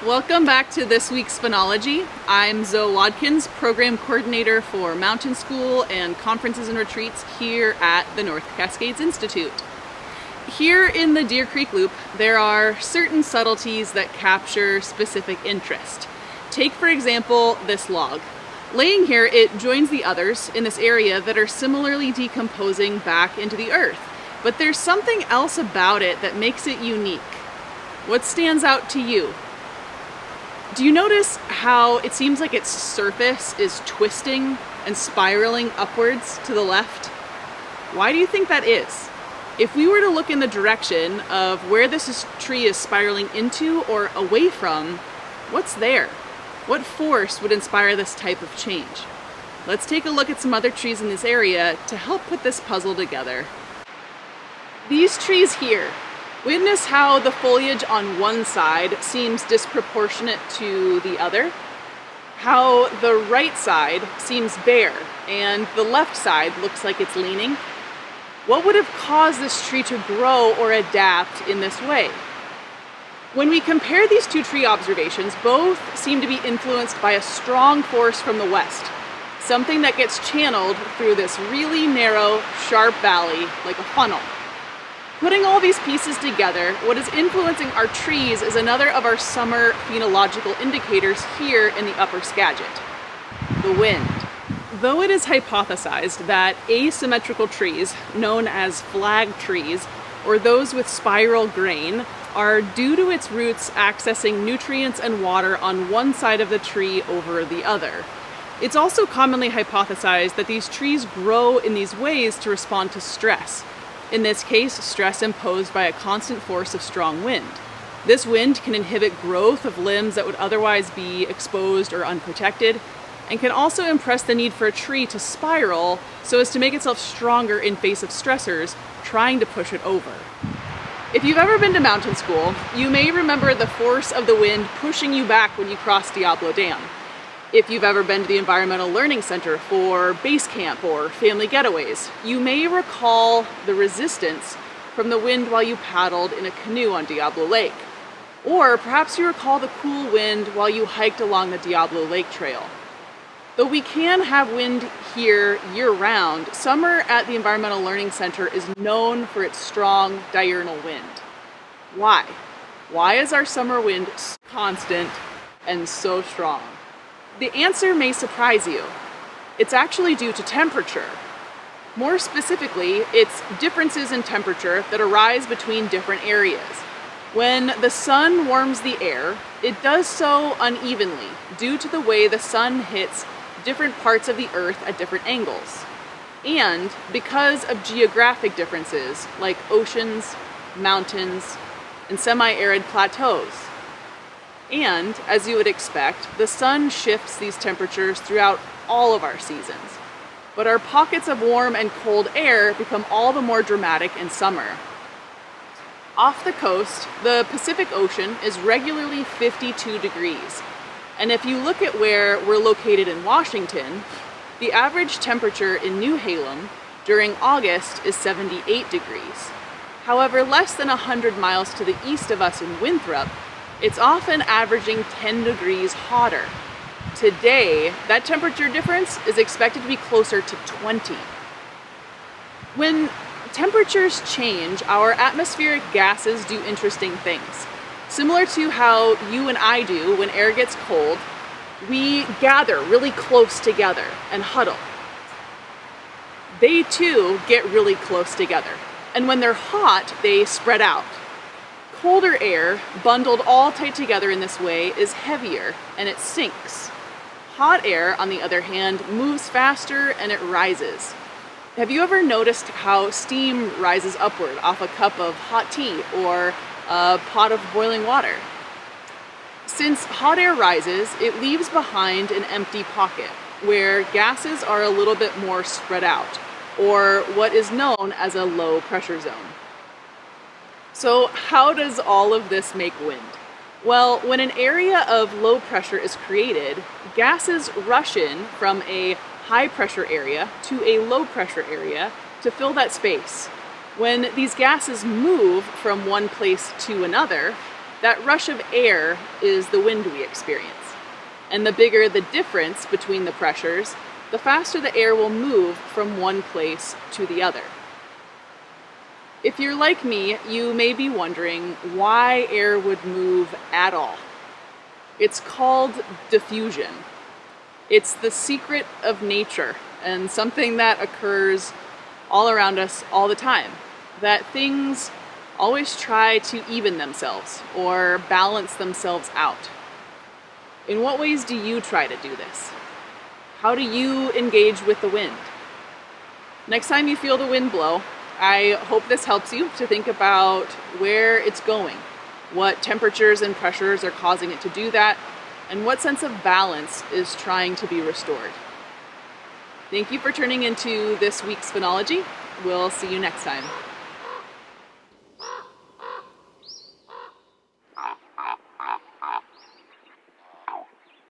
Welcome back to this week's Phenology. I'm Zoe Watkins, Program Coordinator for Mountain School and Conferences and Retreats here at the North Cascades Institute. Here in the Deer Creek Loop, there are certain subtleties that capture specific interest. Take, for example, this log. Laying here, it joins the others in this area that are similarly decomposing back into the earth. But there's something else about it that makes it unique. What stands out to you? Do you notice how it seems like its surface is twisting and spiraling upwards to the left? Why do you think that is? If we were to look in the direction of where this tree is spiraling into or away from, what's there? What force would inspire this type of change? Let's take a look at some other trees in this area to help put this puzzle together. These trees here. Witness how the foliage on one side seems disproportionate to the other, how the right side seems bare and the left side looks like it's leaning. What would have caused this tree to grow or adapt in this way? When we compare these two tree observations, both seem to be influenced by a strong force from the west, something that gets channeled through this really narrow, sharp valley like a funnel. Putting all these pieces together, what is influencing our trees is another of our summer phenological indicators here in the upper Skagit, the wind. Though it is hypothesized that asymmetrical trees, known as flag trees, or those with spiral grain, are due to its roots accessing nutrients and water on one side of the tree over the other. It's also commonly hypothesized that these trees grow in these ways to respond to stress. In this case, stress imposed by a constant force of strong wind. This wind can inhibit growth of limbs that would otherwise be exposed or unprotected, and can also impress the need for a tree to spiral so as to make itself stronger in face of stressors trying to push it over. If you've ever been to mountain school, you may remember the force of the wind pushing you back when you cross Diablo Dam. If you've ever been to the Environmental Learning Center for base camp or family getaways, you may recall the resistance from the wind while you paddled in a canoe on Diablo Lake. Or perhaps you recall the cool wind while you hiked along the Diablo Lake trail. Though we can have wind here year-round, summer at the Environmental Learning Center is known for its strong diurnal wind. Why? Why is our summer wind so constant and so strong? The answer may surprise you. It's actually due to temperature. More specifically, it's differences in temperature that arise between different areas. When the sun warms the air, it does so unevenly due to the way the sun hits different parts of the earth at different angles. And because of geographic differences like oceans, mountains, and semi-arid plateaus. And, as you would expect, the sun shifts these temperatures throughout all of our seasons. But our pockets of warm and cold air become all the more dramatic in summer. Off the coast, the Pacific Ocean is regularly 52 degrees. And if you look at where we're located in Washington, the average temperature in New Halem during August is 78 degrees. However, less than 100 miles to the east of us in Winthrop, it's often averaging 10 degrees hotter. Today, that temperature difference is expected to be closer to 20. When temperatures change, our atmospheric gases do interesting things. Similar to how you and I do when air gets cold, we gather really close together and huddle. They too get really close together. And when they're hot, they spread out. Colder air, bundled all tight together in this way, is heavier and it sinks. Hot air, on the other hand, moves faster and it rises. Have you ever noticed how steam rises upward off a cup of hot tea or a pot of boiling water? Since hot air rises, it leaves behind an empty pocket where gases are a little bit more spread out, or what is known as a low pressure zone. So how does all of this make wind? Well, when an area of low pressure is created, gases rush in from a high pressure area to a low pressure area to fill that space. When these gases move from one place to another, That rush of air is the wind we experience. And the bigger the difference between the pressures, the faster the air will move from one place to the other. If you're like me, you may be wondering why air would move at all. It's called diffusion. It's the secret of nature and something that occurs all around us all the time. That things always try to even themselves or balance themselves out. In what ways do you try to do this? How do you engage with the wind? Next time you feel the wind blow, I hope this helps you to think about where it's going, what temperatures and pressures are causing it to do that, and what sense of balance is trying to be restored. Thank you for tuning into this week's Phenology. We'll see you next time.